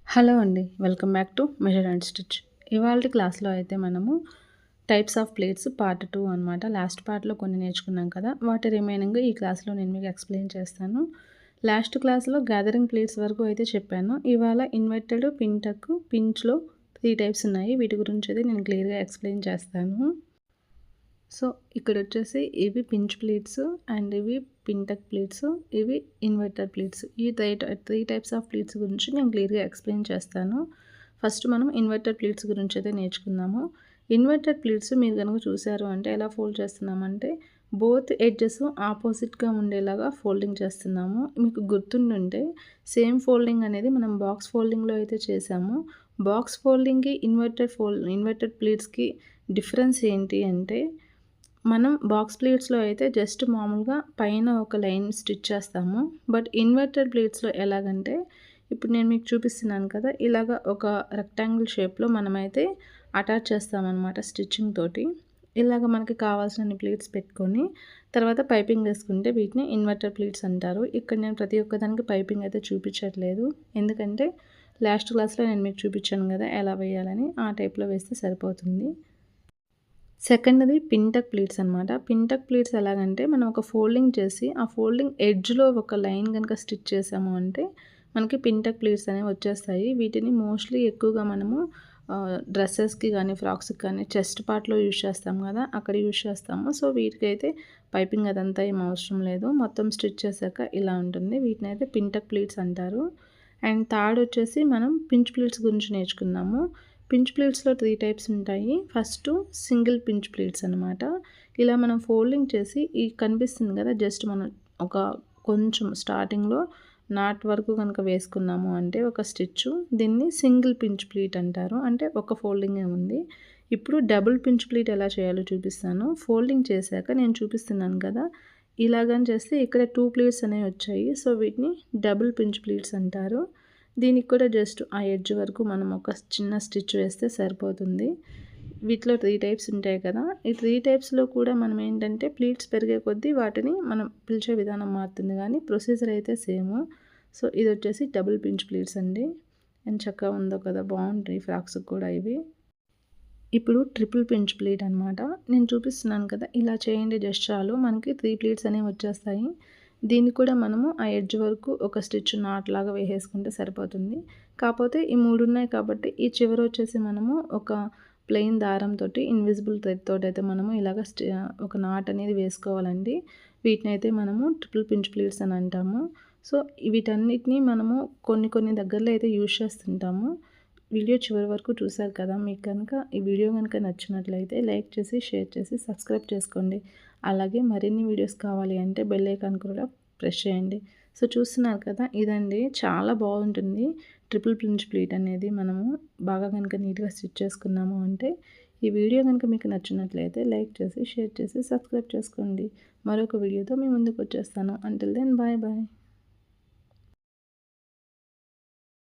Hello అండి. Welcome back to measure and stitch. ఇవాల్టి క్లాస్‌లో అయితే మనము టైప్స్ ఆఫ్ ప్లేట్స్ పార్ట్ 2 అనమాట. లాస్ట్ పార్ట్‌లో కొన్ని నేర్చుకున్నాం కదా! వాటి రిమైనింగ్ ఈ క్లాస్‌లో నేను మీకు ఎక్స్‌ప్లెయిన్ చేస్తాను. లాస్ట్ క్లాస్‌లో గ్యాదరింగ్ ప్లేట్స్ వరకు అయితే చెప్పాను. ఇవాళ ఇన్వర్టెడ్, పిన్ టక్, పించ్‌లో 3 టైప్స్ ఉన్నాయి. వీటి గురించి అయితే నేను క్లియర్‌గా ఎక్స్‌ప్లెయిన్ చేస్తాను. సో, ఇక్కడొచ్చేసి ఇవి పించ్ ప్లీట్స్ అండ్ ఇవి పింటక్ ప్లీట్స్, ఇవి ఇన్వర్టర్ ప్లీట్స్. ఈ 3 టైప్స్ ఆఫ్ ప్లీట్స్ గురించి నేను క్లియర్‌గా ఎక్స్‌ప్లెయిన్ చేస్తాను. ఫస్ట్ మనం ఇన్వర్టర్ ప్లీట్స్ గురించి అయితే నేర్చుకుందాము. ఇన్వర్టర్ ప్లీట్స్ మీరు గనుక చూసారు అంటే ఎలా ఫోల్డ్ చేస్తున్నామంటే బోత్ ఎడ్జెస్ ఆపోజిట్‌గా ఉండేలాగా ఫోల్డింగ్ చేస్తున్నాము. మీకు గుర్తుండుంటే సేమ్ ఫోల్డింగ్ అనేది మనం బాక్స్ ఫోల్డింగ్‌లో అయితే చేసాము. బాక్స్ ఫోల్డింగ్‌కి ఇన్వర్టెడ్ ప్లీట్స్‌కి డిఫరెన్స్ ఏంటి అంటే మనం బాక్స్ ప్లీట్స్‌లో అయితే జస్ట్ మామూలుగా పైన ఒక లైన్ స్టిచ్ చేస్తాము. బట్ ఇన్వర్టెడ్ ప్లీట్స్‌లో ఎలాగంటే ఇప్పుడు నేను మీకు చూపిస్తున్నాను కదా! ఇలాగ ఒక రెక్టాంగిల్ షేప్‌లో మనమైతే అటాచ్ చేస్తామనమాట స్టిచ్చింగ్ తోటి. ఇలాగ మనకి కావాల్సినన్ని ప్లీట్స్ పెట్టుకొని తర్వాత పైపింగ్ వేసుకుంటే వీటిని ఇన్వర్టర్ ప్లీట్స్ అంటారు. ఇక్కడ నేను ప్రతి ఒక్కదానికి పైపింగ్ అయితే చూపించట్లేదు. ఎందుకంటే లాస్ట్ క్లాస్‌లో నేను మీకు చూపించాను కదా! ఎలా వేయాలని. ఆ టైప్‌లో వేస్తే సరిపోతుంది. సెకండ్‌ది పింటక్ ప్లీట్స్ అనమాట. పింటక్ ప్లీట్స్ ఎలాగంటే మనం ఒక ఫోల్డింగ్ చేసి ఆ ఫోల్డింగ్ ఎడ్జ్‌లో ఒక లైన్ గనుక స్టిచ్ చేసాము అంటే మనకి పింటక్ ప్లీట్స్ అనేవి వచ్చేస్తాయి. వీటిని మోస్ట్‌లీ ఎక్కువగా మనము డ్రెసెస్‌కి గానీ, ఫ్రాక్స్‌కి కానీ చెస్ట్ పార్ట్‌లో యూజ్ చేస్తాం కదా! అక్కడ యూజ్ చేస్తాము. సో, వీటికైతే పైపింగ్ అదంతా ఏం అవసరం లేదు. మొత్తం స్టిచ్ చేశాక ఇలా ఉంటుంది. వీటినైతే పింటక్ ప్లీట్స్ అంటారు. అండ్ థర్డ్ వచ్చేసి మనం పించ్ ప్లీట్స్ గురించి నేర్చుకుందాము. పించ్ ప్లీట్స్‌లో 3 టైప్స్ ఉంటాయి. ఫస్టు సింగిల్ పించ్ ప్లీట్స్ అనమాట. ఇలా మనం ఫోల్డింగ్ చేసి ఈ కనిపిస్తుంది కదా! జస్ట్ మనం ఒక కొంచెం స్టార్టింగ్‌లో నాట్ వరకు కనుక వేసుకున్నాము అంటే ఒక స్టిచ్చు దీన్ని సింగిల్ పించ్ ప్లీట్ అంటారు. అంటే ఒక ఫోల్డింగే ఉంది. ఇప్పుడు డబుల్ పించ్ ప్లీట్ ఎలా చేయాలో చూపిస్తాను. ఫోల్డింగ్ చేశాక నేను చూపిస్తున్నాను కదా! ఇలాగని చేస్తే ఇక్కడ 2 ప్లీట్స్ అనేవి వచ్చాయి. సో, వీటిని డబుల్ పించ్ ప్లీట్స్ అంటారు. దీనికి కూడా జస్ట్ ఆ ఎడ్జ్ వరకు మనం ఒక చిన్న స్టిచ్ వేస్తే సరిపోతుంది. వీటిలో 3 టైప్స్ ఉంటాయి కదా! ఈ 3 టైప్స్‌లో కూడా మనం ఏంటంటే ప్లీట్స్ పెరిగే కొద్దీ వాటిని మనం పిలిచే విధానం మారుతుంది గానీ ప్రొసీజర్ అయితే సేము. సో, ఇదొచ్చేసి డబుల్ పించ్ ప్లీట్స్ అండి. ఎంత చక్కగా ఉందో కదా! బావుంటాయి ఫ్రాక్స్‌కి కూడా ఇవి. ఇప్పుడు ట్రిపుల్ పించ్ ప్లీట్ అనమాట. నేను చూపిస్తున్నాను కదా! ఇలా చేయండి జస్ట్ చాలు. మనకి 3 ప్లీట్స్ అనేవి వచ్చేస్తాయి. దీన్ని కూడా మనము ఆ ఎడ్జ్ వరకు ఒక స్టిచ్ నాట్‌లాగా వేసేసుకుంటే సరిపోతుంది. కాపోతే ఈ 3 ఉన్నాయి కాబట్టి ఈ చివరొచ్చేసి మనము ఒక ప్లెయిన్ దారంతోటి ఇన్విజిబుల్ థ్రెడ్ తోటైతే మనము ఇలాగ ఒక నాట్ అనేది వేసుకోవాలండి. వీటినైతే మనము ట్రిపుల్ పించ్ ప్లీట్స్ అని అంటాము. సో, వీటన్నిటిని మనము కొన్ని కొన్ని దగ్గరలో అయితే యూజ్ చేస్తుంటాము. వీడియో చివరి వరకు చూశారు కదా! మీకు కనుక ఈ వీడియో గనుక నచ్చినట్లయితే లైక్ చేసి, షేర్ చేసి, సబ్స్క్రైబ్ చేసుకోండి. అలాగే మరిన్ని వీడియోస్ కావాలి అంటే బెల్ ఐకాన్ కూడా ప్రెస్ చేయండి. సో, చూస్తున్నారు కదా! ఇదండి చాలా బాగుంటుంది. ట్రిపుల్ పించ్ ప్లీట్ అనేది మనము బాగా కనుక నీట్‌గా స్టిచ్ చేసుకున్నాము అంటే, ఈ వీడియో గనుక మీకు నచ్చినట్లయితే లైక్ చేసి, షేర్ చేసి, సబ్స్క్రైబ్ చేసుకోండి. మరొక వీడియోతో మీ ముందుకు వచ్చేస్తాను. Until then bye bye.